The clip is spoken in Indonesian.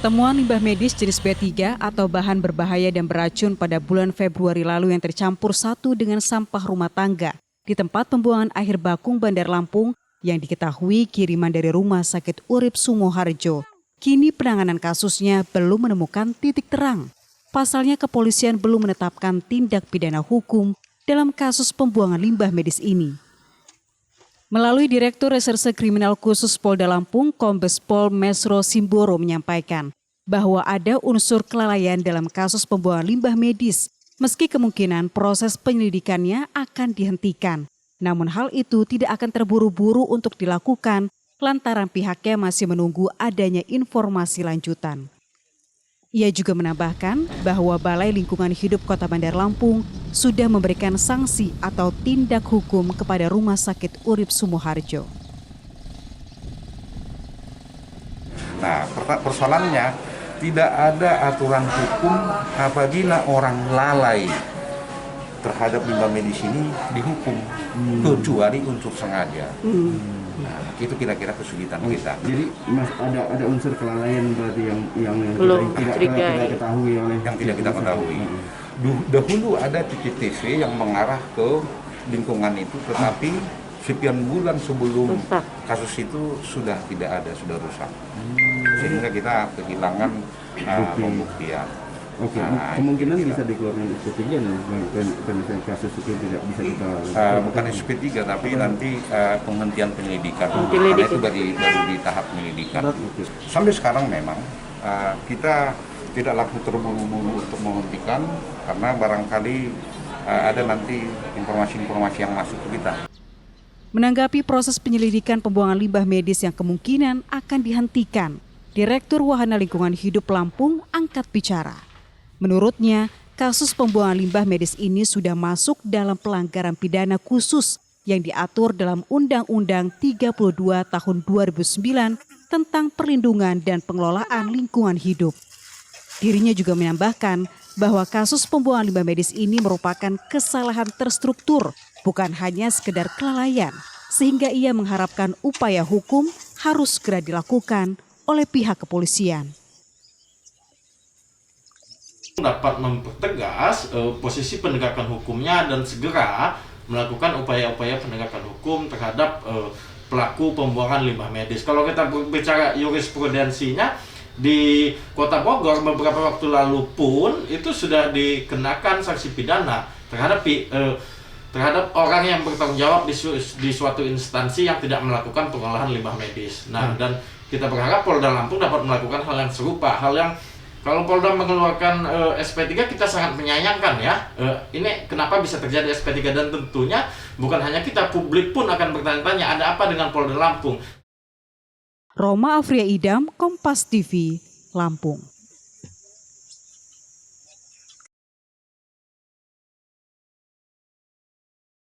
Temuan limbah medis jenis B3 atau bahan berbahaya dan beracun pada bulan Februari lalu yang tercampur satu dengan sampah rumah tangga di tempat pembuangan akhir Bakung Bandar Lampung yang diketahui kiriman dari Rumah Sakit Urip Sumoharjo. Kini penanganan kasusnya belum menemukan titik terang. Pasalnya kepolisian belum menetapkan tindak pidana hukum dalam kasus pembuangan limbah medis ini. Melalui Direktur Reserse Kriminal Khusus Polda Lampung, Kombes Pol Mesro Simboro menyampaikan bahwa ada unsur kelalaian dalam kasus pembuangan limbah medis, meski kemungkinan proses penyelidikannya akan dihentikan. Namun hal itu tidak akan terburu-buru untuk dilakukan lantaran pihaknya masih menunggu adanya informasi lanjutan. Ia juga menambahkan bahwa Balai Lingkungan Hidup Kota Bandar Lampung sudah memberikan sanksi atau tindak hukum kepada Rumah Sakit Urip Sumoharjo. Nah, persoalannya tidak ada aturan hukum apabila orang lalai terhadap limbah medis ini dihukum, kecuali unsur sengaja. Nah, itu kira-kira kesulitan kita. Jadi mas ada unsur kelalaian berarti yang tidak ketahui oleh yang tidak kita ketahui. Dahulu ada titik TV yang mengarah ke lingkungan itu, tetapi sekian bulan sebelum kasus itu sudah tidak ada, sudah rusak. Sehingga kita kehilangan pembuktian. Oke, kemungkinan bisa dikeluarkan SP3 dan kasus itu tidak bisa kita bukan SP3 tapi nanti penghentian penyelidikan. Karena itu baru di tahap penyelidikan. Sampai sekarang memang kita tidak langsung terburu-buru untuk menghentikan karena barangkali ada nanti informasi-informasi yang masuk ke kita. Menanggapi proses penyelidikan pembuangan limbah medis yang kemungkinan akan dihentikan, Direktur Wahana Lingkungan Hidup Lampung angkat bicara. Menurutnya, kasus pembuangan limbah medis ini sudah masuk dalam pelanggaran pidana khusus yang diatur dalam Undang-Undang 32 tahun 2009 tentang perlindungan dan pengelolaan lingkungan hidup. Dirinya juga menambahkan bahwa kasus pembuangan limbah medis ini merupakan kesalahan terstruktur, bukan hanya sekedar kelalaian, sehingga ia mengharapkan upaya hukum harus segera dilakukan oleh pihak kepolisian. Dapat mempertegas posisi penegakan hukumnya dan segera melakukan upaya-upaya penegakan hukum terhadap pelaku pembuangan limbah medis. Kalau kita berbicara jurisprudensinya di Kota Bogor beberapa waktu lalu pun itu sudah dikenakan sanksi pidana terhadap orang yang bertanggung jawab di suatu instansi yang tidak melakukan pengolahan limbah medis. Nah, dan kita berharap Polda Lampung dapat melakukan hal yang serupa, hal yang kalau Polda mengeluarkan SP3 kita sangat menyayangkan ya. Ini kenapa bisa terjadi SP3 dan tentunya bukan hanya kita, publik pun akan bertanya-tanya ada apa dengan Polda Lampung. Roma Afria Idam, Kompas TV, Lampung.